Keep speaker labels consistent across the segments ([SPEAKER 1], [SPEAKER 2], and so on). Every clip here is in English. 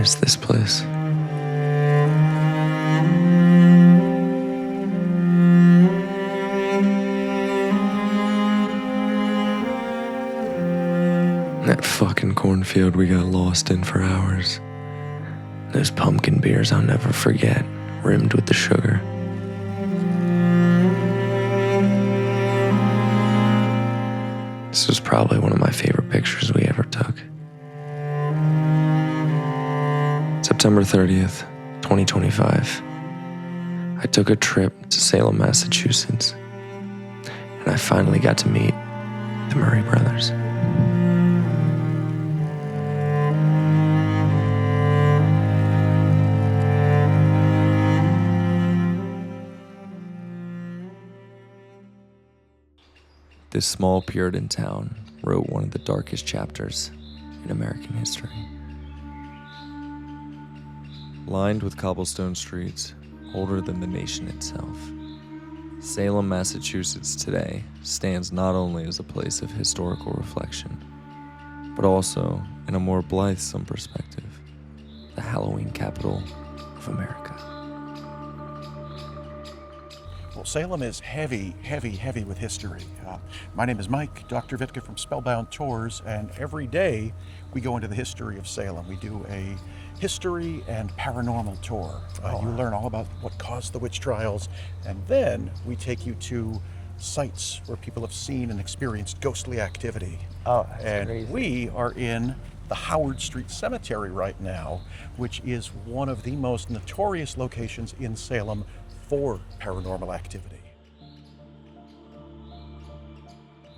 [SPEAKER 1] miss this place. That fucking cornfield we got lost in for hours. Those pumpkin beers I'll never forget, rimmed with the sugar. This was probably one of my favorite pictures we ever took. September 30th, 2025. I took a trip to Salem, Massachusetts, and I finally got to meet the Murray brothers. This small Puritan town wrote one of the darkest chapters in American history. Lined with cobblestone streets, older than the nation itself, Salem, Massachusetts today stands not only as a place of historical reflection, but also, in a more blithesome perspective, the Halloween capital of America.
[SPEAKER 2] Well, Salem is heavy with history. My name is Mike, Dr. Vitka from Spellbound Tours, and every day we go into the history of Salem. We do a history and paranormal tour. You learn all about what caused the witch trials, and then we take you to sites where people have seen and experienced ghostly activity.
[SPEAKER 3] Oh, that's
[SPEAKER 2] and
[SPEAKER 3] crazy.
[SPEAKER 2] We are in the Howard Street Cemetery right now, which is one of the most notorious locations in Salem for paranormal activity.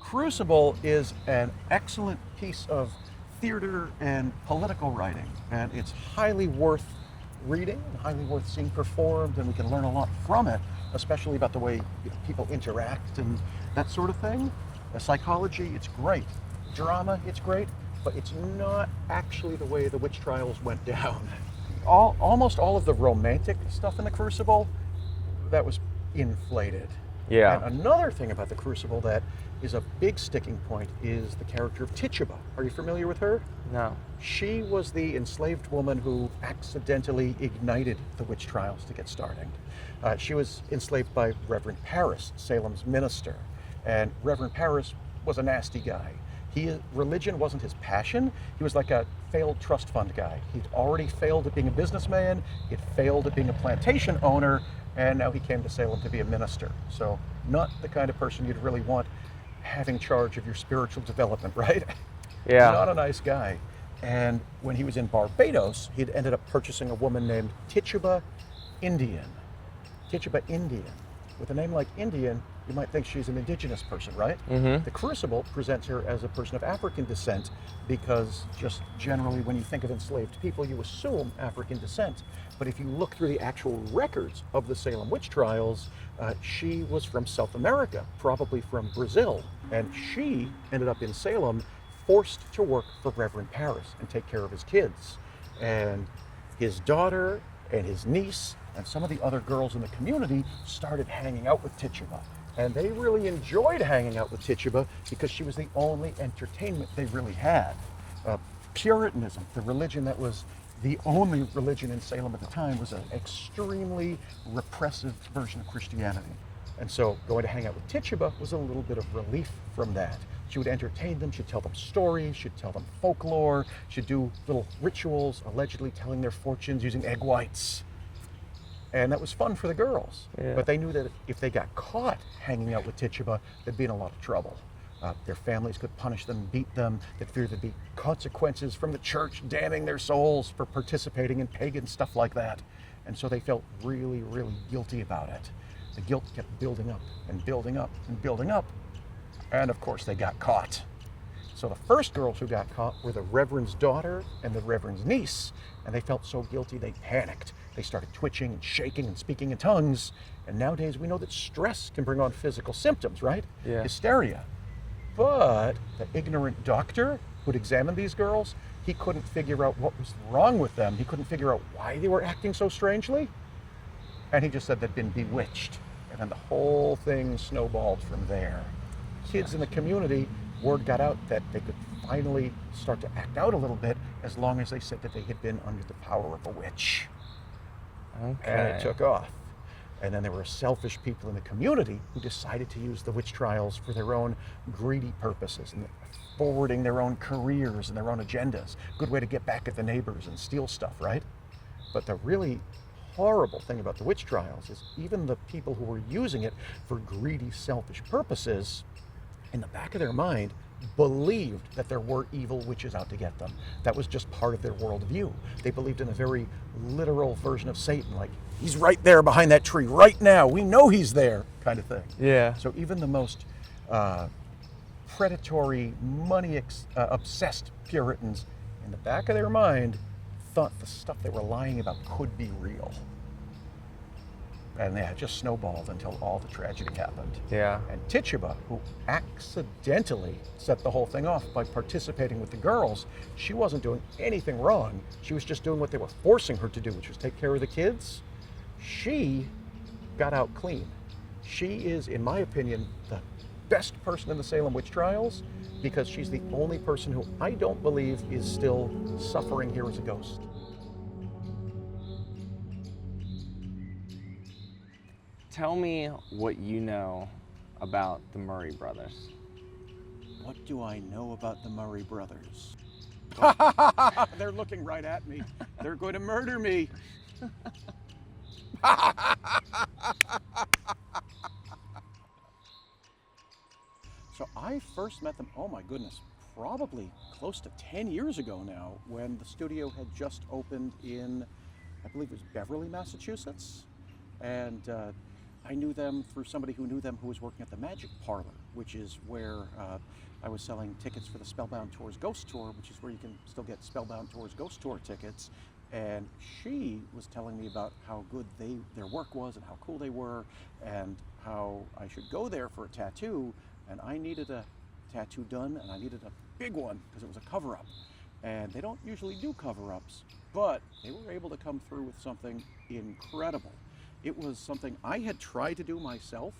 [SPEAKER 2] Crucible is an excellent piece of theater and political writing, and it's highly worth reading and highly worth seeing performed, and we can learn a lot from it, especially about the way people interact and that sort of thing. The psychology, it's great. Drama, it's great, but it's not actually the way the witch trials went down. Almost all of the romantic stuff in the Crucible, that was inflated.
[SPEAKER 3] Yeah.
[SPEAKER 2] And another thing about the Crucible that is a big sticking point is the character of Tituba. Are you familiar with her?
[SPEAKER 3] No.
[SPEAKER 2] She was the enslaved woman who accidentally ignited the witch trials to get started. She was enslaved by Reverend Parris, Salem's minister. And Reverend Parris was a nasty guy. Religion wasn't his passion. He was like a failed trust fund guy. He'd already failed at being a businessman, he'd failed at being a plantation owner, and now he came to Salem to be a minister. So not the kind of person you'd really want having charge of your spiritual development, right?
[SPEAKER 3] Yeah.
[SPEAKER 2] Not a nice guy. And when he was in Barbados, he'd ended up purchasing a woman named Tituba Indian. Tituba Indian. With a name like Indian, you might think she's an indigenous person, right?
[SPEAKER 3] Mm-hmm.
[SPEAKER 2] The Crucible presents her as a person of African descent because just generally when you think of enslaved people, you assume African descent. But if you look through the actual records of the Salem witch trials, she was from South America, probably from Brazil. And she ended up in Salem forced to work for Reverend Parris and take care of his kids. And his daughter and his niece and some of the other girls in the community started hanging out with Tituba. And they really enjoyed hanging out with Tituba because she was the only entertainment they really had. Puritanism, the religion that was the only religion in Salem at the time, was an extremely repressive version of Christianity. And so going to hang out with Tituba was a little bit of relief from that. She would entertain them, she'd tell them stories, she'd tell them folklore, she'd do little rituals, allegedly telling their fortunes using egg whites. And that was fun for the girls.
[SPEAKER 3] Yeah.
[SPEAKER 2] But they knew that if they got caught hanging out with Tituba, they'd be in a lot of trouble. Their families could punish them, beat them. They'd fear there'd be consequences from the church damning their souls for participating in pagan stuff like that. And so they felt really, really guilty about it. The guilt kept building up and building up and building up. And of course they got caught. So the first girls who got caught were the Reverend's daughter and the Reverend's niece. And they felt so guilty they panicked. They started twitching and shaking and speaking in tongues. And nowadays we know that stress can bring on physical symptoms, right?
[SPEAKER 3] Yeah.
[SPEAKER 2] Hysteria. But the ignorant doctor who'd examined these girls, he couldn't figure out what was wrong with them. He couldn't figure out why they were acting so strangely. And he just said they'd been bewitched. And then the whole thing snowballed from there. Kids in the community word got out that they could finally start to act out a little bit as long as they said that they had been under the power of a witch.
[SPEAKER 3] Okay.
[SPEAKER 2] And it took off. And then there were selfish people in the community who decided to use the witch trials for their own greedy purposes and forwarding their own careers and their own agendas. Good way to get back at the neighbors and steal stuff, right? But the really horrible thing about the witch trials is even the people who were using it for greedy, selfish purposes, in the back of their mind, believed that there were evil witches out to get them. That was just part of their worldview. They believed in a very literal version of Satan, like, he's right there behind that tree right now. We know he's there, kind of thing.
[SPEAKER 3] Yeah.
[SPEAKER 2] So even the most predatory, money-obsessed Puritans, in the back of their mind, thought the stuff they were lying about could be real. And yeah, it just snowballed until all the tragedy happened.
[SPEAKER 3] Yeah.
[SPEAKER 2] And Tituba, who accidentally set the whole thing off by participating with the girls, she wasn't doing anything wrong. She was just doing what they were forcing her to do, which was take care of the kids. She got out clean. She is, in my opinion, the best person in the Salem witch trials because she's the only person who I don't believe is still suffering here as a ghost.
[SPEAKER 3] Tell me what you know about the Murray brothers.
[SPEAKER 2] What do I know about the Murray brothers? They're looking right at me. They're going to murder me. So I first met them, oh my goodness, probably close to 10 years ago now, when the studio had just opened in, I believe it was Beverly, Massachusetts. And I knew them through somebody who knew them who was working at the Magic Parlor, which is where I was selling tickets for the Spellbound Tours Ghost Tour, which is where you can still get Spellbound Tours Ghost Tour tickets. And she was telling me about how good their work was and how cool they were and how I should go there for a tattoo. And I needed a tattoo done, and I needed a big one because it was a cover-up. And they don't usually do cover-ups, but they were able to come through with something incredible. It was something I had tried to do myself,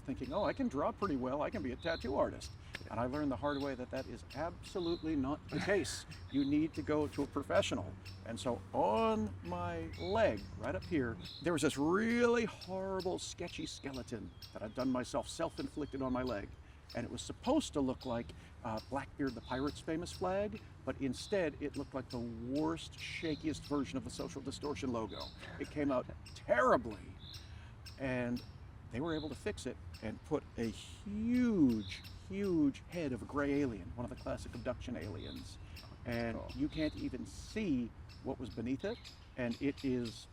[SPEAKER 2] thinking, oh, I can draw pretty well, I can be a tattoo artist. And I learned the hard way that that is absolutely not the case. You need to go to a professional. And so on my leg, right up here, there was this really horrible, sketchy skeleton that I'd done myself, self-inflicted on my leg. And it was supposed to look like Blackbeard the Pirate's famous flag, but instead it looked like the worst, shakiest version of the Social Distortion logo. It came out terribly. And they were able to fix it and put a huge, huge head of a gray alien, one of the classic abduction aliens. And you can't even see what was beneath it, and it is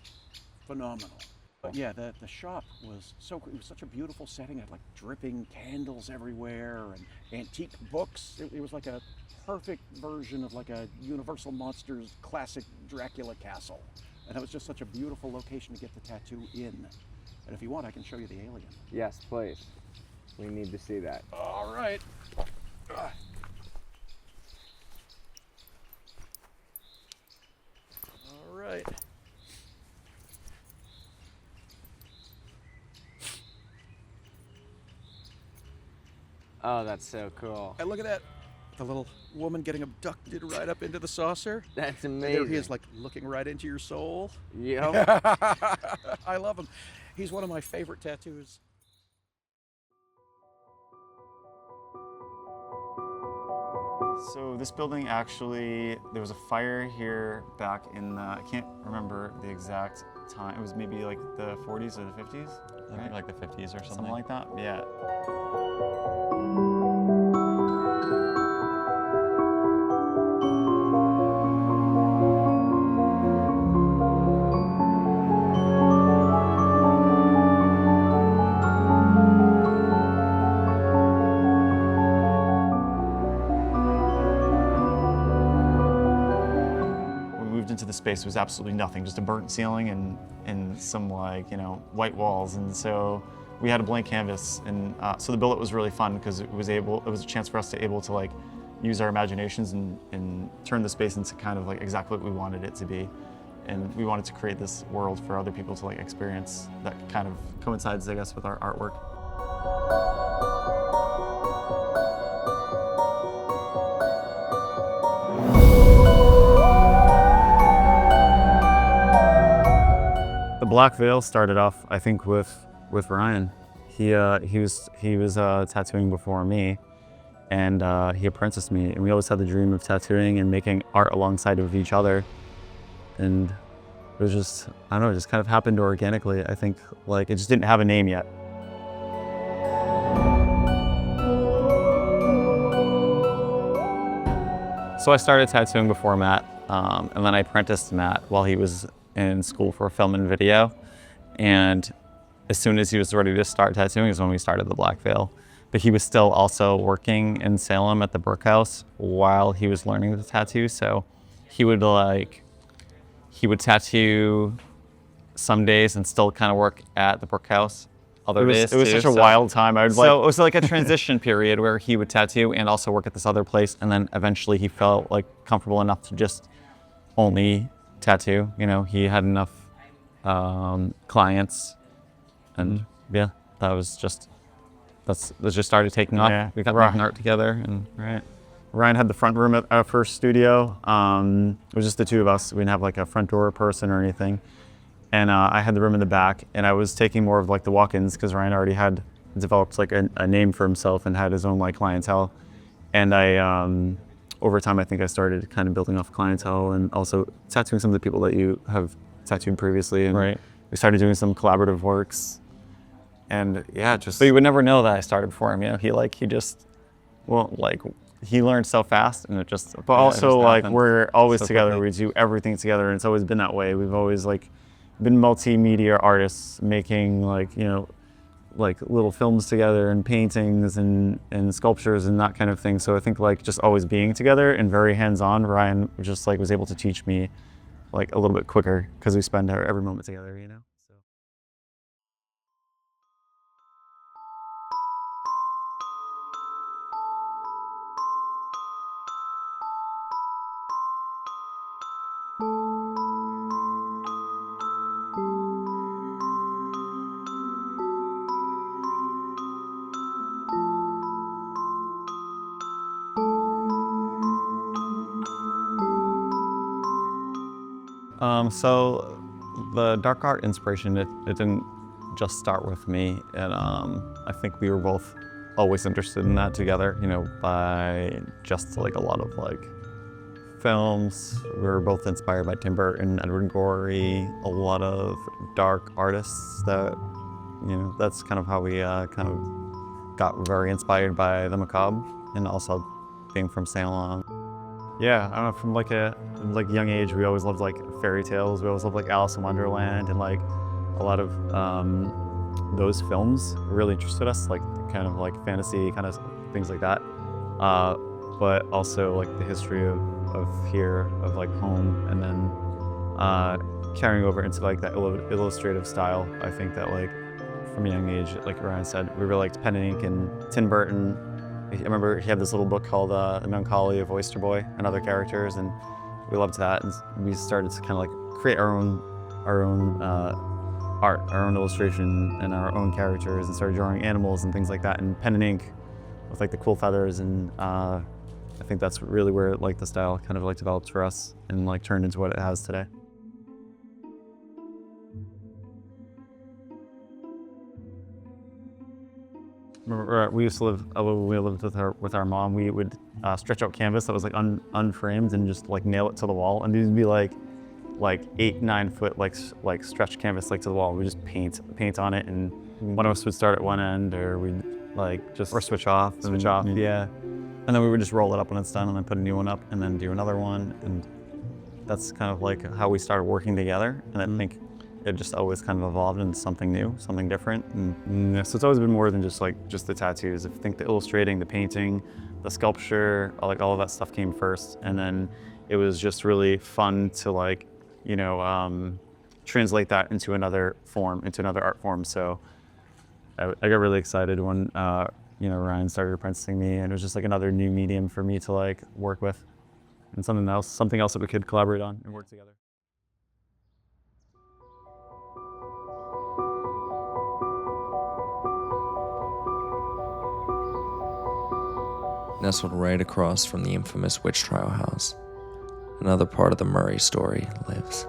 [SPEAKER 2] phenomenal. But yeah, the shop was it was such a beautiful setting. It had like dripping candles everywhere and antique books. It was like a perfect version of like a Universal Monsters classic Dracula castle. And that was just such a beautiful location to get the tattoo in. And if you want, I can show you the alien.
[SPEAKER 3] Yes, please. We need to see that.
[SPEAKER 2] All right. All right.
[SPEAKER 3] Oh, that's so cool.
[SPEAKER 2] And look at that. The little woman getting abducted right up into the saucer.
[SPEAKER 3] That's
[SPEAKER 2] And
[SPEAKER 3] amazing.
[SPEAKER 2] there he is, like looking right into your soul.
[SPEAKER 3] Yep.
[SPEAKER 2] I love him. He's one of my favorite tattoos.
[SPEAKER 4] So this building actually, there was a fire here back in the, I can't remember the exact time. It was maybe like the 40s or the 50s?
[SPEAKER 5] I think like the 50s or something.
[SPEAKER 4] Something like that, yeah. The space was absolutely nothing, just a burnt ceiling and some like, white walls. And so we had a blank canvas. And so the billet was really fun because it was a chance for us to able to like use our imaginations and turn the space into kind of like exactly what we wanted it to be. And we wanted to create this world for other people to like experience that kind of coincides, I guess, with our artwork. Black Veil started off, I think, with Ryan. He was tattooing before me, and he apprenticed me. And we always had the dream of tattooing and making art alongside of each other. And it was just, I don't know, it just kind of happened organically. I think, like, it just didn't have a name yet. So I started tattooing before Matt, and then I apprenticed Matt while he was in school for film and video. And as soon as he was ready to start tattooing is when we started the Black Veil. But he was still also working in Salem at the Brook House while he was learning the tattoo. So he would tattoo some days and still kind of work at the Brook House other days.
[SPEAKER 2] It was
[SPEAKER 4] too,
[SPEAKER 2] such a wild time.
[SPEAKER 4] It was like a transition period where he would tattoo and also work at this other place. And then eventually he felt like comfortable enough to just only tattoo. You know, he had enough clients, and yeah, that just started taking off.
[SPEAKER 2] Yeah.
[SPEAKER 4] We got making art together, and
[SPEAKER 2] Ryan had the front room at our first studio. It was just the two of us. We didn't have like a front door person or anything. And I had the room in the back, and I was taking more of like the walk-ins because Ryan already had developed like a name for himself and had his own like clientele. And I, over time, I think I started kind of building off clientele and also tattooing some of the people that you have tattooed previously. And we started doing some collaborative works. And yeah, just.
[SPEAKER 4] But you would never know that I started for him, you know? He learned so fast, and it just.
[SPEAKER 2] But also, like,
[SPEAKER 4] happened
[SPEAKER 2] we're always
[SPEAKER 4] so
[SPEAKER 2] together.
[SPEAKER 4] quickly.
[SPEAKER 2] We do everything together, and it's always been that way. We've always like been multimedia artists, making like, you know, like little films together and paintings and sculptures and that kind of thing. So I think like just always being together and very hands-on. Ryan just like was able to teach me like a little bit quicker because we spend our every moment together, you know. So.
[SPEAKER 4] So the dark art inspiration, it didn't just start with me, and I think we were both always interested in that together, you know, by just like a lot of like films. We were both inspired by Tim Burton, Edward Gorey, a lot of dark artists that, you know, that's kind of how we kind of got very inspired by the macabre, and also being from Salem.
[SPEAKER 2] Yeah, I don't know, from like a young age, we always loved like fairy tales. We always loved like Alice in Wonderland, and like a lot of those films really interested us, like kind of like fantasy kind of things like that. But also like the history of here, of like home, and then carrying over into like that illustrative style. I think that like from a young age, like Ryan said, we really liked pen and ink and Tim Burton. I remember he had this little book called The Melancholy of Oyster Boy and Other Characters, and we loved that. And we started to kind of like create our own art, our own illustration, and our own characters, and started drawing animals and things like that, and pen and ink with like the cool feathers. And I think that's really where like the style kind of like developed for us and like turned into what it has today. Remember, we used to live, when we lived with our mom, we would stretch out canvas that was like unframed and just like nail it to the wall. And these would be like 8-9 foot like stretched canvas like to the wall. We just paint on it, and one of us would start at one end, or we'd like just
[SPEAKER 4] Switch off.
[SPEAKER 2] Yeah.
[SPEAKER 4] And then we would just roll it up when it's done, and then put a new one up, and then do another one. And that's kind of like how we started working together. And I think it just always kind of evolved into something new, something different. And
[SPEAKER 2] Yeah, so it's always been more than just the tattoos. I think the illustrating, the painting, the sculpture, like all of that stuff came first. And then it was just really fun to like, you know, translate that into another form, into another art form. So I got really excited when, you know, Ryan started apprenticing me, and it was just like another new medium for me to like work with, and something else that we could collaborate on and work together.
[SPEAKER 1] Nestled right across from the infamous witch trial house, another part of the Murray story lives.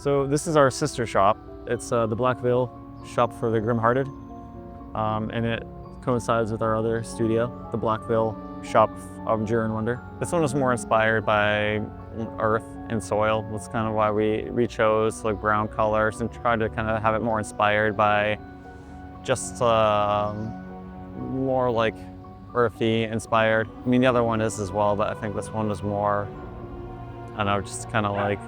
[SPEAKER 5] So this is our sister shop. It's the Black Veil shop for the Grim-Hearted, and it coincides with our other studio, the Black Veil shop of Jura and Wonder. This one was more inspired by earth and soil. That's kind of why we chose like brown colors and tried to kind of have it more inspired by just more like earthy inspired. I mean, the other one is as well, but I think this one was more, I don't know, just kind of like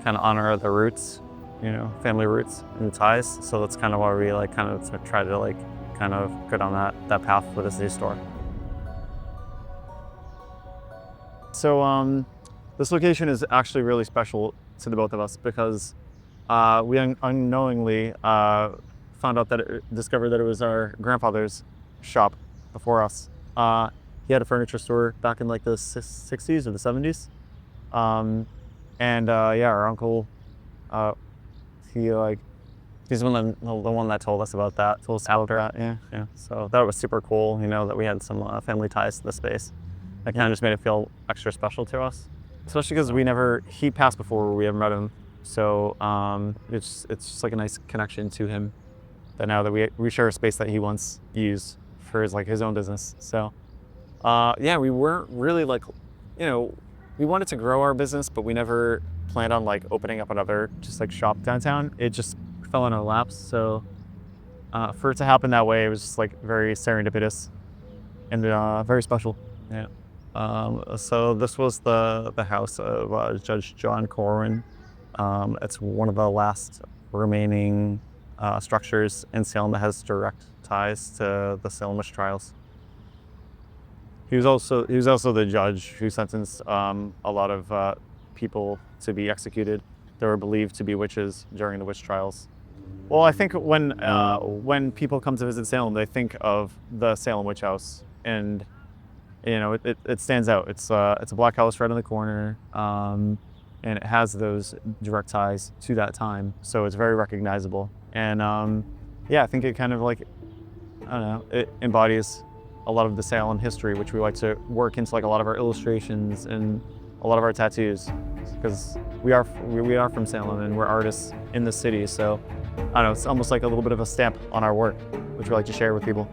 [SPEAKER 5] kind of honor the roots, you know, family roots and ties. So that's kind of why we like kind of try to like kind of go down that path with this new store. So this location is actually really special to the both of us because we unknowingly found out that discovered that it was our grandfather's shop before us. He had a furniture store back in like the 60s or the 70s. Yeah, our uncle, he's the one that told us about that, told us about that, yeah. So that was super cool, you know, that we had some family ties to the space. That kind of just made it feel extra special to us. Especially because he passed before we ever met him. So it's just like a nice connection to him that now that we share a space that he once used for his own business. So yeah, we weren't really like, you know, we wanted to grow our business, but we never planned on like opening up another just like shop downtown. It just fell on our laps. So for it to happen that way, it was just like very serendipitous and very special. Yeah. So this was the house of Judge John Corwin. It's one of the last remaining structures in Salem that has direct ties to the Salem witch trials. He was also the judge who sentenced a lot of people to be executed that were believed to be witches during the witch trials. Well, I think when people come to visit Salem, they think of the Salem Witch House, and you know it stands out. It's a black house right on the corner, and it has those direct ties to that time, so it's very recognizable. And yeah, I think it kind of like, I don't know, it embodies a lot of the Salem history, which we like to work into like a lot of our illustrations and a lot of our tattoos, because we are from Salem and we're artists in the city. So I don't know, it's almost like a little bit of a stamp on our work, which we like to share with people.